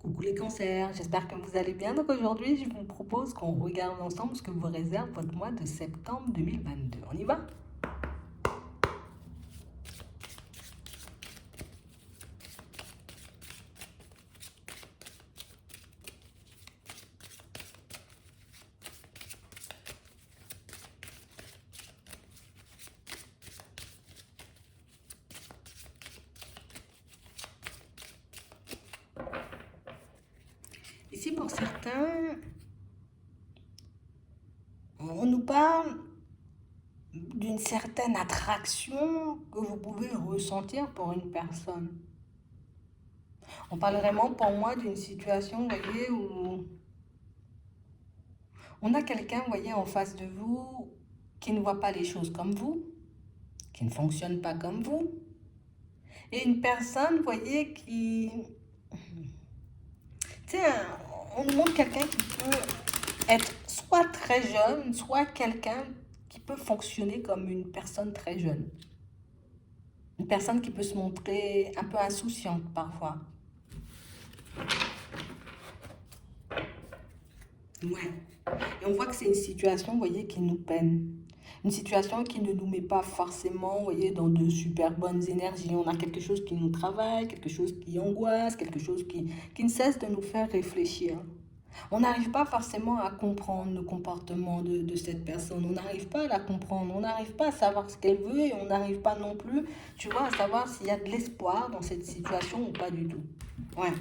Coucou les cancers, j'espère que vous allez bien. Donc aujourd'hui, je vous propose qu'on regarde ensemble ce que vous réserve votre mois de septembre 2022. On y va? Ici, pour certains, on nous parle d'une certaine attraction que vous pouvez ressentir pour une personne. On parle vraiment pour moi d'une situation, vous voyez, où on a quelqu'un, vous voyez, en face de vous qui ne voit pas les choses comme vous, qui ne fonctionne pas comme vous, et une personne, vous voyez, qui... Tu sais, on nous montre quelqu'un qui peut être soit très jeune, soit quelqu'un qui peut fonctionner comme une personne très jeune. Une personne qui peut se montrer un peu insouciante parfois. Ouais. Et on voit que c'est une situation, vous voyez, qui nous peine. Une situation qui ne nous met pas forcément, vous voyez, dans de super bonnes énergies. On a quelque chose qui nous travaille, quelque chose qui angoisse, quelque chose qui ne cesse de nous faire réfléchir. On n'arrive pas forcément à comprendre le comportement de cette personne. On n'arrive pas à la comprendre. On n'arrive pas à savoir ce qu'elle veut et on n'arrive pas non plus, tu vois, à savoir s'il y a de l'espoir dans cette situation ou pas du tout. Ouais.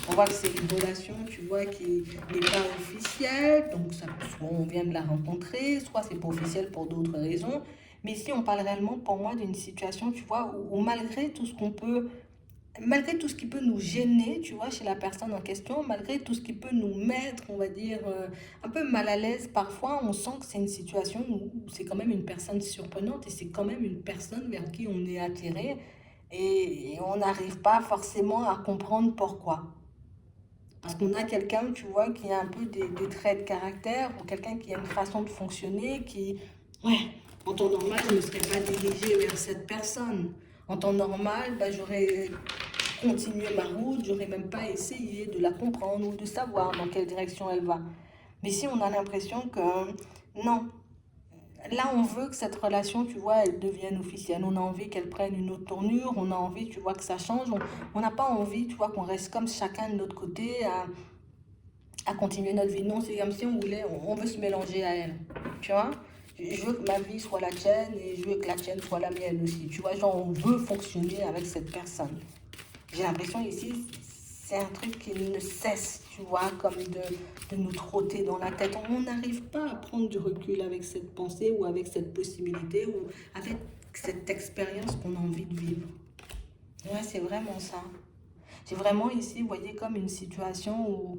On voit que c'est une relation, tu vois, qui n'est pas officielle. Donc, ça, soit on vient de la rencontrer, soit c'est pas officiel pour d'autres raisons. Mais ici, on parle réellement, pour moi, d'une situation, tu vois, où malgré tout ce qu'on peut malgré tout ce qui peut nous gêner, tu vois, chez la personne en question, malgré tout ce qui peut nous mettre, on va dire, un peu mal à l'aise parfois, on sent que c'est une situation où c'est quand même une personne surprenante et c'est quand même une personne vers qui on est attiré et on n'arrive pas forcément à comprendre pourquoi. Parce qu'on a quelqu'un, tu vois, qui a un peu des traits de caractère ou quelqu'un qui a une façon de fonctionner qui, ouais, en temps normal, je ne me serais pas dirigée vers cette personne. En temps normal, bah, j'aurais continué ma route, j'aurais même pas essayé de la comprendre ou de savoir dans quelle direction elle va. Mais si on a l'impression que non, là on veut que cette relation, tu vois, elle devienne officielle. On a envie qu'elle prenne une autre tournure, on a envie, tu vois, que ça change. On n'a pas envie, tu vois, qu'on reste comme chacun de notre côté à continuer notre vie. Non, c'est comme si on voulait, on veut se mélanger à elle. Tu vois? Je veux que ma vie soit la tienne et je veux que la tienne soit la mienne aussi. Tu vois, genre, on veut fonctionner avec cette personne. J'ai l'impression ici, c'est un truc qui ne cesse, tu vois, comme de nous trotter dans la tête. On n'arrive pas à prendre du recul avec cette pensée ou avec cette possibilité ou avec cette expérience qu'on a envie de vivre. Ouais, c'est vraiment ça. C'est vraiment ici, vous voyez, comme une situation où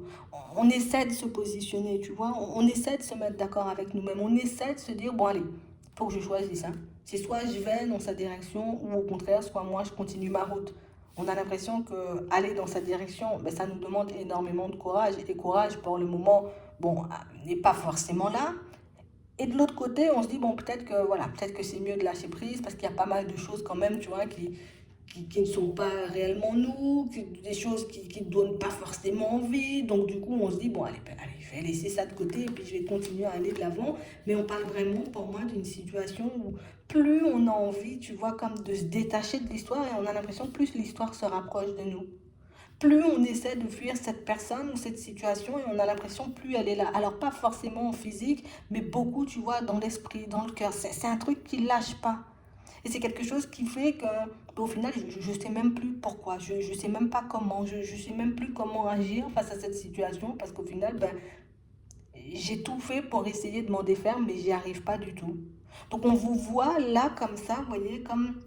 on essaie de se positionner, tu vois, on essaie de se mettre d'accord avec nous-mêmes, on essaie de se dire, bon allez, il faut que je choisisse, hein. C'est soit je vais dans sa direction ou au contraire, soit moi je continue ma route. On a l'impression que aller dans sa direction, ben, ça nous demande énormément de courage et courage pour le moment, bon, n'est pas forcément là. Et de l'autre côté, on se dit, bon, peut-être que, voilà, peut-être que c'est mieux de lâcher prise parce qu'il y a pas mal de choses quand même, tu vois, qui ne sont pas réellement nous, des choses qui ne donnent pas forcément envie. Donc du coup, on se dit, bon, allez, ben, allez, je vais laisser ça de côté et puis je vais continuer à aller de l'avant. Mais on parle vraiment pour moi d'une situation où plus on a envie, tu vois, comme de se détacher de l'histoire et on a l'impression que plus l'histoire se rapproche de nous. Plus on essaie de fuir cette personne ou cette situation et on a l'impression plus elle est là. Alors pas forcément en physique, mais beaucoup, tu vois, dans l'esprit, dans le cœur. C'est un truc qui lâche pas. Et c'est quelque chose qui fait que, au final, je ne sais même plus pourquoi, je ne sais même pas comment, je ne sais même plus comment agir face à cette situation, parce qu'au final, ben, j'ai tout fait pour essayer de m'en défaire, mais j'y arrive pas du tout. Donc on vous voit là comme ça, vous voyez, comme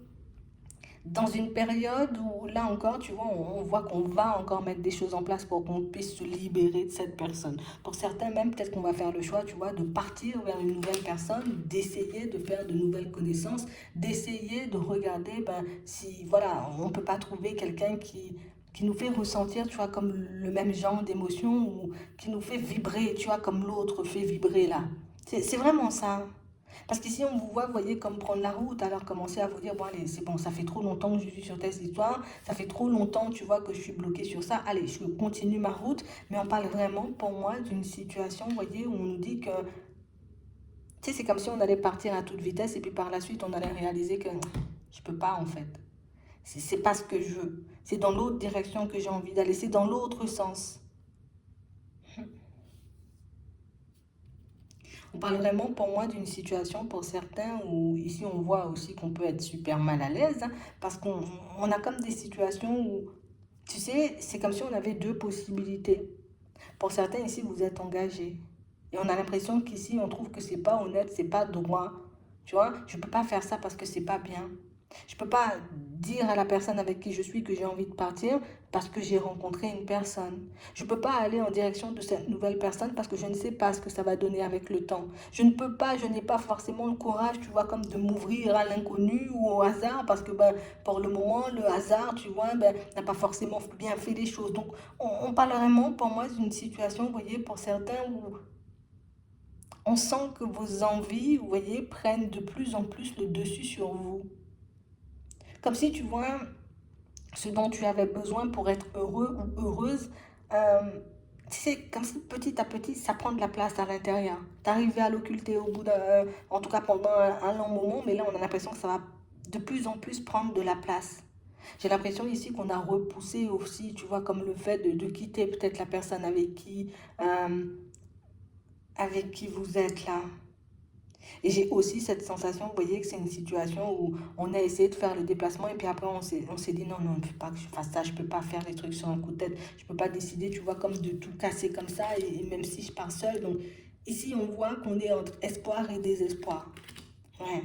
dans une période où là encore, tu vois, on voit qu'on va encore mettre des choses en place pour qu'on puisse se libérer de cette personne. Pour certains, même peut-être qu'on va faire le choix, tu vois, de partir vers une nouvelle personne, d'essayer de faire de nouvelles connaissances, d'essayer de regarder ben, si, voilà, on ne peut pas trouver quelqu'un qui nous fait ressentir, tu vois, comme le même genre d'émotion ou qui nous fait vibrer, tu vois, comme l'autre fait vibrer là. C'est vraiment ça. Parce qu'ici, on vous voit, vous voyez, comme prendre la route, alors commencer à vous dire, bon, allez, c'est bon, ça fait trop longtemps que je suis sur cette histoire, ça fait trop longtemps, tu vois, que je suis bloquée sur ça, allez, je continue ma route, mais on parle vraiment, pour moi, d'une situation, vous voyez, où on nous dit que, tu sais, c'est comme si on allait partir à toute vitesse, et puis par la suite, on allait réaliser que je peux pas, en fait. C'est pas ce que je veux. C'est dans l'autre direction que j'ai envie d'aller, c'est dans l'autre sens. On parle vraiment pour moi d'une situation pour certains où ici on voit aussi qu'on peut être super mal à l'aise hein, parce qu'on a comme des situations où, tu sais, c'est comme si on avait deux possibilités. Pour certains ici, vous êtes engagés. Et on a l'impression qu'ici, on trouve que c'est pas honnête, c'est pas droit. Tu vois, je peux pas faire ça parce que c'est pas bien. Je peux pas dire à la personne avec qui je suis que j'ai envie de partir parce que j'ai rencontré une personne. Je peux pas aller en direction de cette nouvelle personne parce que je ne sais pas ce que ça va donner avec le temps. Je ne peux pas, je n'ai pas forcément le courage, tu vois, comme de m'ouvrir à l'inconnu ou au hasard parce que ben, pour le moment, le hasard, tu vois, ben, n'a pas forcément bien fait les choses. Donc, on parle vraiment pour moi d'une situation, vous voyez, pour certains où on sent que vos envies, vous voyez, prennent de plus en plus le dessus sur vous. Comme si tu vois ce dont tu avais besoin pour être heureux ou heureuse, euh, c'est comme si petit à petit ça prend de la place à l'intérieur. T'arrives à l'occulter au bout d'un, en tout cas pendant un long moment, mais là on a l'impression que ça va de plus en plus prendre de la place. J'ai l'impression ici qu'on a repoussé aussi, tu vois, comme le fait de quitter peut-être la personne euh, avec qui vous êtes là. Et j'ai aussi cette sensation, vous voyez, que c'est une situation où on a essayé de faire le déplacement et puis après on s'est dit non, non, il ne faut pas que je fasse ça, je ne peux pas faire les trucs sur un coup de tête, je ne peux pas décider, tu vois, comme de tout casser comme ça et même si je pars seule. Donc ici, on voit qu'on est entre espoir et désespoir. Ouais.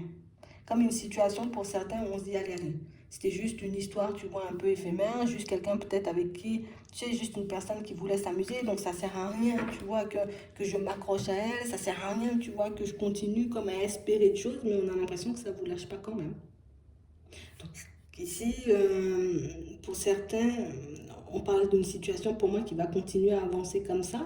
Comme une situation pour certains où on se dit allez, allez. C'était juste une histoire, tu vois, un peu éphémère, juste quelqu'un peut-être avec qui, tu sais, juste une personne qui voulait s'amuser, donc ça sert à rien, tu vois, que je m'accroche à elle, ça sert à rien, tu vois, que je continue comme à espérer de choses, mais on a l'impression que ça ne vous lâche pas quand même. Donc ici, pour certains, on parle d'une situation pour moi qui va continuer à avancer comme ça.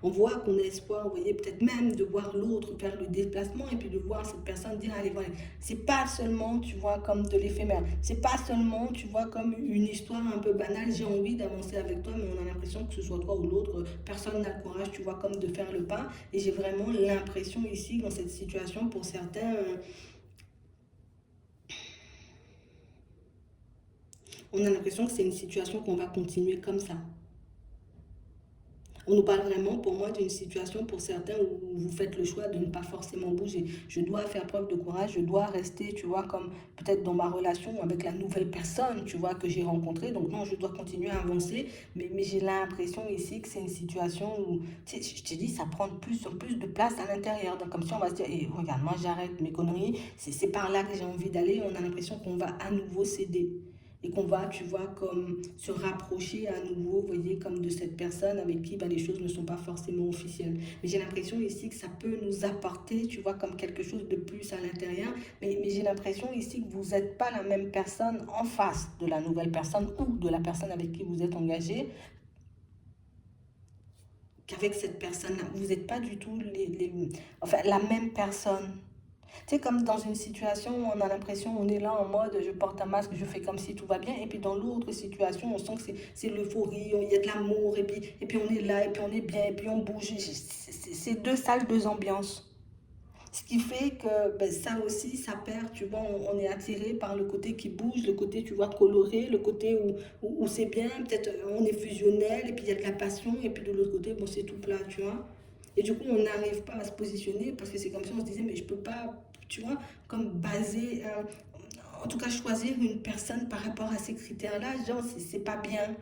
On voit qu'on a espoir, vous voyez, peut-être même de voir l'autre faire le déplacement et puis de voir cette personne dire, allez, voilà, c'est pas seulement, tu vois, comme de l'éphémère. C'est pas seulement, tu vois, comme une histoire un peu banale, j'ai envie d'avancer avec toi, mais on a l'impression que ce soit toi ou l'autre, personne n'a le courage, tu vois, comme de faire le pas. Et j'ai vraiment l'impression ici, dans cette situation, pour certains, on a l'impression que c'est une situation qu'on va continuer comme ça. On nous parle vraiment, pour moi, d'une situation pour certains où vous faites le choix de ne pas forcément bouger. Je dois faire preuve de courage, je dois rester, tu vois, comme peut-être dans ma relation avec la nouvelle personne, tu vois, que j'ai rencontrée. Donc non, je dois continuer à avancer, mais j'ai l'impression ici que c'est une situation où, tu sais, je te dis, ça prend de plus en plus de place à l'intérieur. Donc comme si on va se dire, eh, regarde, moi j'arrête mes conneries, c'est par là que j'ai envie d'aller. On a l'impression qu'on va à nouveau céder et qu'on va, tu vois, comme se rapprocher à nouveau, vous voyez, comme de cette personne avec qui ben, les choses ne sont pas forcément officielles. Mais j'ai l'impression ici que ça peut nous apporter, tu vois, comme quelque chose de plus à l'intérieur. Mais j'ai l'impression ici que vous n'êtes pas la même personne en face de la nouvelle personne ou de la personne avec qui vous êtes engagé qu'avec cette personne-là. Vous n'êtes pas du tout enfin, la même personne. Tu sais, comme dans une situation où on a l'impression, on est là en mode je porte un masque, je fais comme si tout va bien, et puis dans l'autre situation, on sent que c'est l'euphorie, il y a de l'amour, et puis on est là, et puis on est bien, et puis on bouge. C'est deux salles, deux ambiances. Ce qui fait que ben, ça aussi, ça perd, tu vois, on est attiré par le côté qui bouge, le côté, tu vois, coloré, le côté où c'est bien, peut-être on est fusionnel, et puis il y a de la passion, et puis de l'autre côté, bon, c'est tout plat, tu vois. Et du coup, on n'arrive pas à se positionner parce que c'est comme si on se disait, mais je peux pas, tu vois, comme baser, en tout cas choisir une personne par rapport à ces critères-là, genre, c'est pas bien.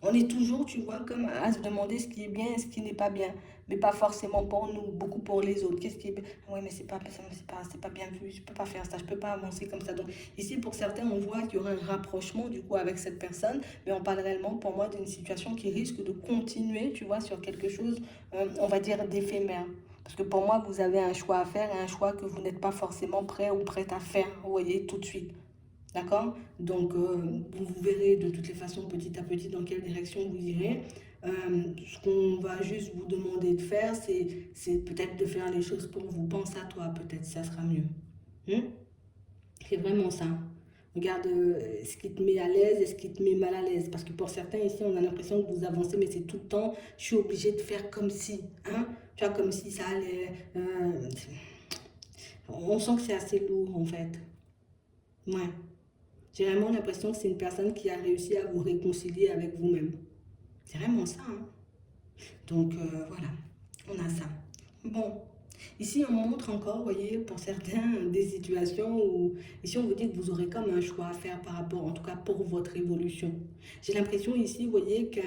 On est toujours, tu vois, comme à se demander ce qui est bien et ce qui n'est pas bien. Mais pas forcément pour nous, beaucoup pour les autres. Qu'est-ce qui est bien? Oui, mais c'est pas bien vu, je peux pas faire ça, je peux pas avancer comme ça. Donc ici, pour certains, on voit qu'il y aura un rapprochement, du coup, avec cette personne. Mais on parle réellement, pour moi, d'une situation qui risque de continuer, tu vois, sur quelque chose, on va dire, d'éphémère. Parce que pour moi, vous avez un choix à faire et un choix que vous n'êtes pas forcément prêt ou prête à faire, vous voyez, tout de suite. D'accord? Donc, vous verrez de toutes les façons petit à petit dans quelle direction vous irez. Ce qu'on va juste vous demander de faire, c'est peut-être de faire les choses pour vous. Pense à toi, peut-être ça sera mieux. Hmm. C'est vraiment ça. Regarde ce qui te met à l'aise et ce qui te met mal à l'aise. Parce que pour certains ici, on a l'impression que vous avancez, mais c'est tout le temps, je suis obligée de faire comme si. Hein? Tu vois, comme si ça allait. On sent que c'est assez lourd en fait. Ouais. J'ai vraiment l'impression que c'est une personne qui a réussi à vous réconcilier avec vous-même. C'est vraiment ça. Hein? Donc voilà, on a ça. Bon, ici on montre encore, vous voyez, pour certains, des situations où, ici on vous dit que vous aurez comme un choix à faire par rapport, en tout cas pour votre évolution. J'ai l'impression ici, vous voyez, que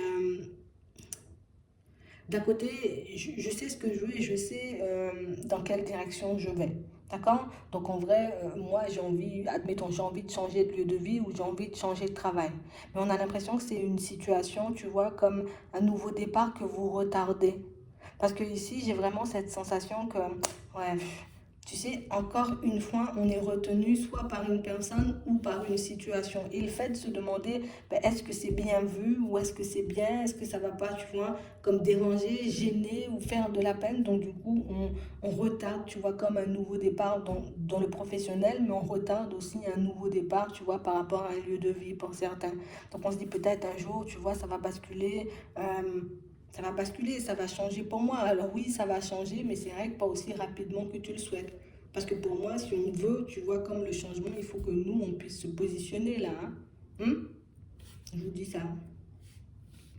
d'un côté, je sais ce que je veux et je sais dans quelle direction je vais. D'accord? Donc en vrai, moi j'ai envie, admettons, j'ai envie de changer de lieu de vie ou j'ai envie de changer de travail. Mais on a l'impression que c'est une situation, tu vois, comme un nouveau départ que vous retardez. Parce que ici, j'ai vraiment cette sensation que, ouais, tu sais, encore une fois, on est retenu soit par une personne ou par une situation. Et le fait de se demander, ben, est-ce que c'est bien vu ou est-ce que c'est bien, est-ce que ça va pas, tu vois, comme déranger, gêner ou faire de la peine. Donc du coup, on retarde, tu vois, comme un nouveau départ dans le professionnel, mais on retarde aussi un nouveau départ, tu vois, par rapport à un lieu de vie pour certains. Donc on se dit peut-être un jour, tu vois, ça va basculer. Ça va basculer, ça va changer pour moi. Alors oui, ça va changer, mais c'est vrai que pas aussi rapidement que tu le souhaites. Parce que pour moi, si on veut, tu vois, comme le changement, il faut que nous, on puisse se positionner là. Hein. Je vous dis ça.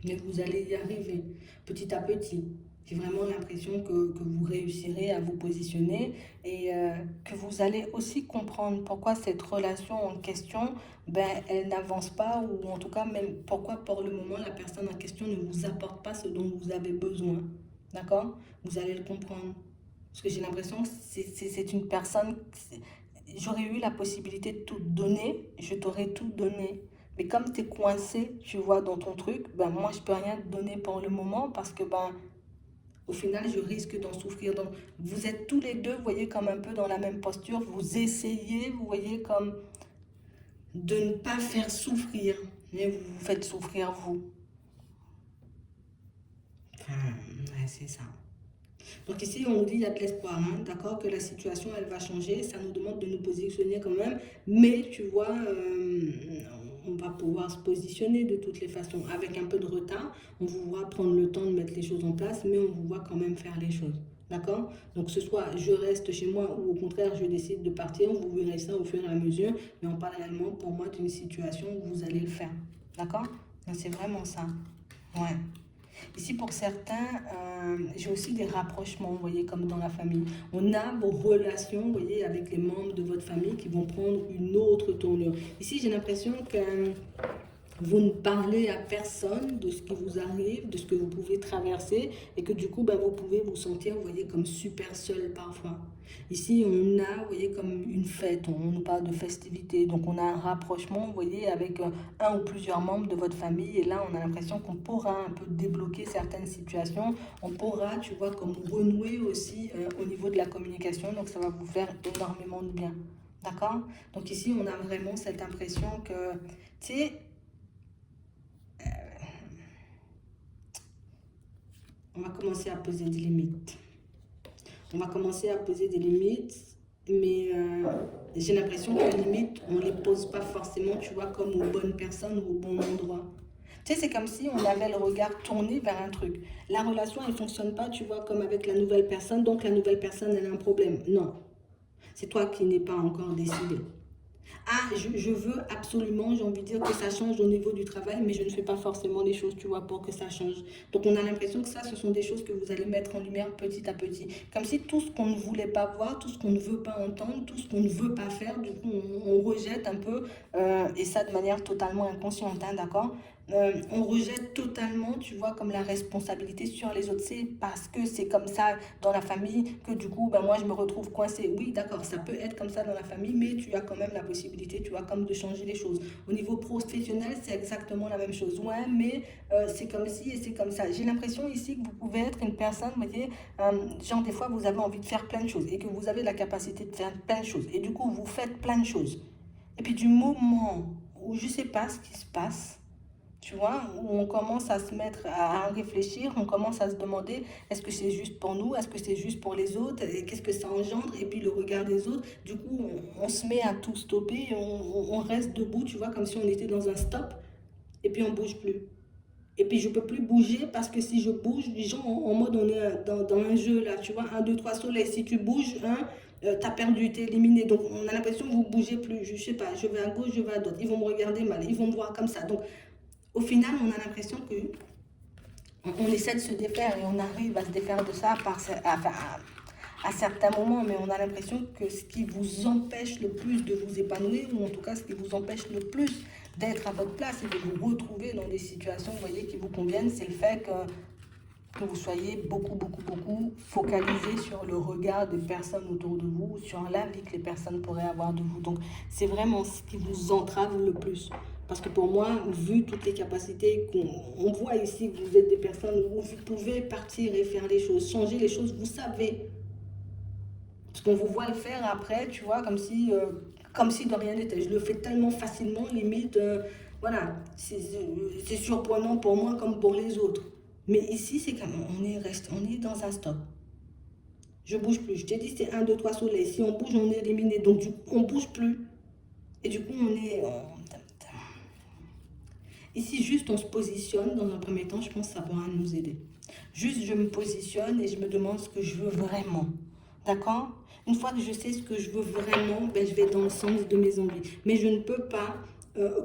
Mais vous allez y arriver petit à petit. J'ai vraiment l'impression que vous réussirez à vous positionner et que vous allez aussi comprendre pourquoi cette relation en question, ben, elle n'avance pas ou en tout cas même pourquoi pour le moment la personne en question ne vous apporte pas ce dont vous avez besoin. D'accord? Vous allez le comprendre. Parce que j'ai l'impression que c'est une personne, j'aurais eu la possibilité de tout donner, je t'aurais tout donné. Mais comme tu es coincé, tu vois, dans ton truc, ben moi, je peux rien te donner pour le moment parce que, ben, au final, je risque d'en souffrir. Donc, vous êtes tous les deux, vous voyez, comme un peu dans la même posture. Vous essayez, vous voyez, comme de ne pas faire souffrir. Mais vous vous faites souffrir, vous. Enfin, ouais, c'est ça. Donc ici, on nous dit qu'il y a de l'espoir, hein, d'accord, que la situation, elle va changer. Ça nous demande de nous positionner quand même. Mais tu vois, on va pouvoir se positionner de toutes les façons. Avec un peu de retard, on vous voit prendre le temps de mettre les choses en place, mais on vous voit quand même faire les choses. D'accord? Donc que ce soit je reste chez moi ou au contraire je décide de partir, vous verrez ça au fur et à mesure. Mais on parle réellement pour moi d'une situation où vous allez le faire. D'accord? Donc c'est vraiment ça. Ouais. Ici, pour certains, j'ai aussi des rapprochements, vous voyez, comme dans la famille. On a vos relations, vous voyez, avec les membres de votre famille qui vont prendre une autre tournure. Ici, j'ai l'impression que vous ne parlez à personne de ce qui vous arrive, de ce que vous pouvez traverser, et que du coup, ben, vous pouvez vous sentir, vous voyez, comme super seul parfois. Ici, on a, vous voyez, comme une fête, on nous parle de festivité, donc on a un rapprochement, vous voyez, avec un ou plusieurs membres de votre famille, et là, on a l'impression qu'on pourra un peu débloquer certaines situations, on pourra, tu vois, comme renouer aussi au niveau de la communication, donc ça va vous faire énormément de bien. D'accord? Donc ici, on a vraiment cette impression que, tu sais, on va commencer à poser des limites. On va commencer à poser des limites, mais j'ai l'impression que les limites, on ne les pose pas forcément, tu vois, comme aux bonnes personnes ou au bon endroit. Tu sais, c'est comme si on avait le regard tourné vers un truc. La relation, elle ne fonctionne pas, tu vois, comme avec la nouvelle personne, donc la nouvelle personne, elle a un problème. Non, c'est toi qui n'es pas encore décidé. Ah, je veux absolument, j'ai envie de dire que ça change au niveau du travail, mais je ne fais pas forcément les choses, tu vois, pour que ça change. Donc on a l'impression que ça, ce sont des choses que vous allez mettre en lumière petit à petit. Comme si tout ce qu'on ne voulait pas voir, tout ce qu'on ne veut pas entendre, tout ce qu'on ne veut pas faire, du coup, on rejette un peu, et ça de manière totalement inconsciente, hein, d'accord? On rejette totalement, tu vois, comme la responsabilité sur les autres. C'est parce que c'est comme ça dans la famille que du coup, ben moi, je me retrouve coincée. Oui, d'accord, ça peut être comme ça dans la famille, mais tu as quand même la possibilité, tu vois, comme de changer les choses. Au niveau professionnel, c'est exactement la même chose. Ouais, mais c'est comme ci et c'est comme ça. J'ai l'impression ici que vous pouvez être une personne, vous voyez, genre des fois, vous avez envie de faire plein de choses et que vous avez la capacité de faire plein de choses. Et du coup, vous faites plein de choses. Et puis du moment où je ne sais pas ce qui se passe, Tu vois, où on commence à se mettre à réfléchir, on commence à se demander est-ce que c'est juste pour nous, est-ce que c'est juste pour les autres, et qu'est-ce que ça engendre, et puis le regard des autres. Du coup, on se met à tout stopper, on reste debout, tu vois, comme si on était dans un stop, et puis on bouge plus. Et puis je peux plus bouger parce que si je bouge, les gens en mode on est dans un jeu là, tu vois, un 2 3 soleil. Si tu bouges, hein, t'as perdu, t'es éliminé. Donc on a l'impression que vous bougez plus. Je sais pas, je vais à gauche, je vais à droite. Ils vont me regarder mal, ils vont me voir comme ça. Donc au final, on a l'impression que on essaie de se défaire et on arrive à se défaire de ça à certains moments, mais on a l'impression que ce qui vous empêche le plus de vous épanouir, ou en tout cas ce qui vous empêche le plus d'être à votre place et de vous retrouver dans des situations, vous voyez, qui vous conviennent, c'est le fait que vous soyez beaucoup focalisé sur le regard des personnes autour de vous, sur l'avis que les personnes pourraient avoir de vous. Donc, c'est vraiment ce qui vous entrave le plus. Parce que pour moi, vu toutes les capacités qu'on voit ici, que vous êtes des personnes où vous pouvez partir et faire les choses, changer les choses, vous savez. Parce qu'on vous voit le faire après, tu vois, comme si de rien n'était. Je le fais tellement facilement, limite, voilà, c'est surprenant pour moi comme pour les autres. Mais ici, c'est comme on est dans un stop. Je bouge plus. Je t'ai dit, c'est un 2 3 soleil. Si on bouge, on est éliminé. Donc, on bouge plus. Et du coup, ici, juste, on se positionne dans un premier temps. Je pense que ça pourra nous aider. Juste, je me positionne et je me demande ce que je veux vraiment. D'accord? Une fois que je sais ce que je veux vraiment, ben, je vais dans le sens de mes envies. Mais je ne peux pas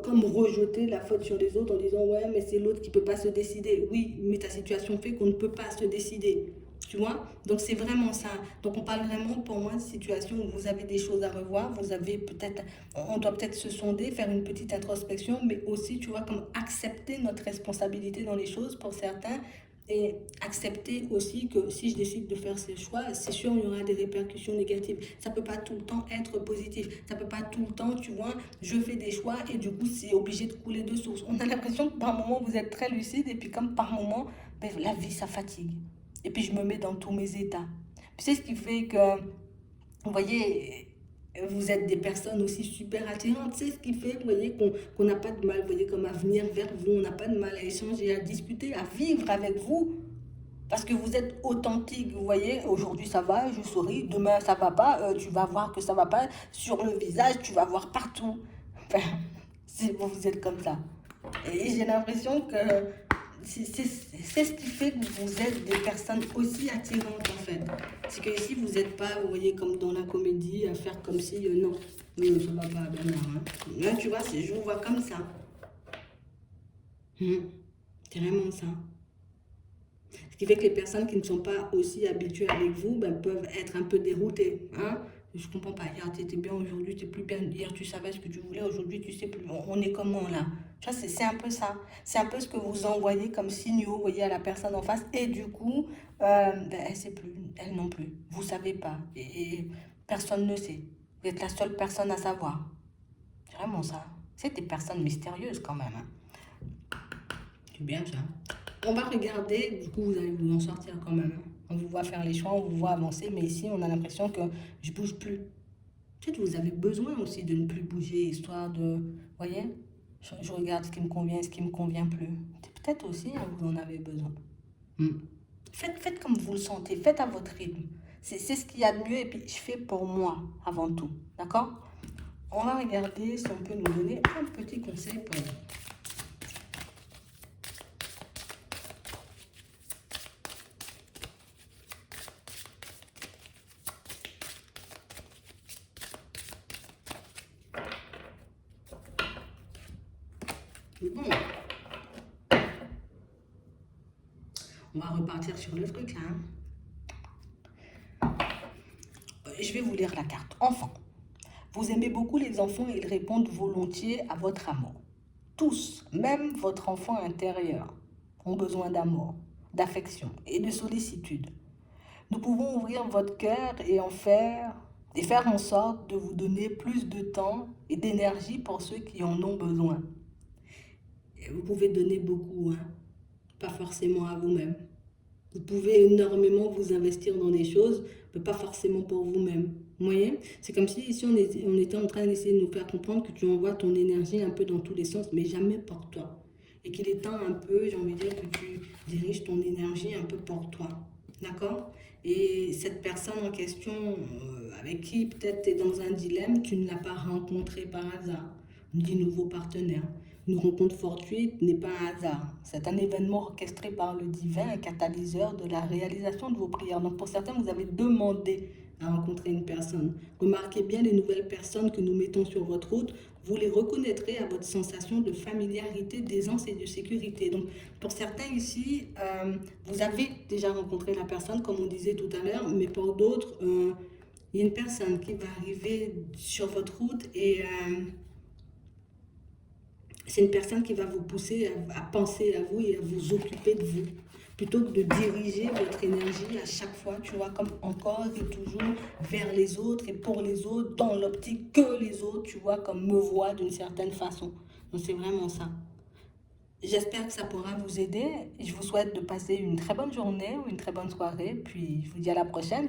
comme rejeter la faute sur les autres en disant ouais mais c'est l'autre qui ne peut pas se décider. Oui, mais ta situation fait qu'on ne peut pas se décider. Tu vois? Donc c'est vraiment ça. Donc on parle vraiment pour moi de situation où vous avez des choses à revoir, vous avez peut-être, on doit peut-être se sonder, faire une petite introspection, mais aussi tu vois comme accepter notre responsabilité dans les choses pour certains et accepter aussi que si je décide de faire ces choix, c'est sûr, il y aura des répercussions négatives. Ça ne peut pas tout le temps être positif. Ça ne peut pas tout le temps, tu vois, je fais des choix et du coup, c'est obligé de couler de source. On a l'impression que par moment, vous êtes très lucide et puis comme par moment, ben, la vie, ça fatigue. Et puis, je me mets dans tous mes états. Puis, c'est ce qui fait que, vous voyez, vous êtes des personnes aussi super attirantes. C'est ce qui fait, vous voyez, qu'on n'a pas de mal, vous voyez, comme à venir vers vous. On n'a pas de mal à échanger, à discuter, à vivre avec vous. Parce que vous êtes authentique, vous voyez, aujourd'hui ça va, je souris, demain ça va pas, tu vas voir que ça va pas, sur le visage, tu vas voir partout. Enfin, vous êtes comme ça. Et j'ai l'impression que c'est ce qui fait que vous êtes des personnes aussi attirantes en fait. C'est que ici vous n'êtes pas, vous voyez, comme dans la comédie, à faire comme si, non, ça va pas, ben non. Hein. Là tu vois, je vous vois comme ça. C'est vraiment ça. Ce qui fait que les personnes qui ne sont pas aussi habituées avec vous ben, peuvent être un peu déroutées. Hein? Je ne comprends pas. Hier, tu étais bien, aujourd'hui, tu n'es plus bien. Hier, tu savais ce que tu voulais, aujourd'hui, tu ne sais plus. On est comment là? Tu vois, c'est un peu ça. C'est un peu ce que vous envoyez comme signaux, vous voyez, à la personne en face. Et du coup, ben, elle ne sait plus. Elle non plus. Vous ne savez pas. Et personne ne sait. Vous êtes la seule personne à savoir. C'est vraiment ça. C'est des personnes mystérieuses quand même. Hein. C'est bien ça. On va regarder, du coup vous allez vous en sortir quand même. Hein. On vous voit faire les choix, on vous voit avancer, mais ici on a l'impression que je bouge plus. Peut-être que vous avez besoin aussi de ne plus bouger, histoire de, vous voyez, je regarde ce qui me convient, ce qui me convient plus. Peut-être aussi hein, vous en avez besoin. Faites comme vous le sentez, faites à votre rythme. C'est ce qu'il y a de mieux et puis je fais pour moi avant tout. D'accord? On va regarder si on peut nous donner un petit conseil pour vous. Bon, on va repartir sur le truc là. Hein. Je vais vous lire la carte. Enfant. Vous aimez beaucoup les enfants et ils répondent volontiers à votre amour. Tous, même votre enfant intérieur, ont besoin d'amour, d'affection et de sollicitude. Nous pouvons ouvrir votre cœur et faire en sorte de vous donner plus de temps et d'énergie pour ceux qui en ont besoin. Et vous pouvez donner beaucoup, hein, pas forcément à vous-même. Vous pouvez énormément vous investir dans des choses, mais pas forcément pour vous-même. Vous voyez? C'est comme si ici on était en train d'essayer de nous faire comprendre que tu envoies ton énergie un peu dans tous les sens, mais jamais pour toi. et qu'il est temps un peu, j'ai envie de dire, que tu diriges ton énergie un peu pour toi. D'accord? Et cette personne en question, avec qui peut-être tu es dans un dilemme, tu ne l'as pas rencontré par hasard. On dit nouveau partenaire. Une rencontre fortuite n'est pas un hasard. C'est un événement orchestré par le divin, un catalyseur de la réalisation de vos prières. Donc pour certains, vous avez demandé à rencontrer une personne. Remarquez bien les nouvelles personnes que nous mettons sur votre route. Vous les reconnaîtrez à votre sensation de familiarité, d'aisance et de sécurité. Donc pour certains ici, vous avez déjà rencontré la personne, comme on disait tout à l'heure, mais pour d'autres, il y a une personne qui va arriver sur votre route et c'est une personne qui va vous pousser à penser à vous et à vous occuper de vous. Plutôt que de diriger votre énergie à chaque fois, tu vois, comme encore et toujours vers les autres et pour les autres, dans l'optique que les autres, tu vois, comme me voient d'une certaine façon. Donc c'est vraiment ça. J'espère que ça pourra vous aider. Je vous souhaite de passer une très bonne journée ou une très bonne soirée. Puis je vous dis à la prochaine.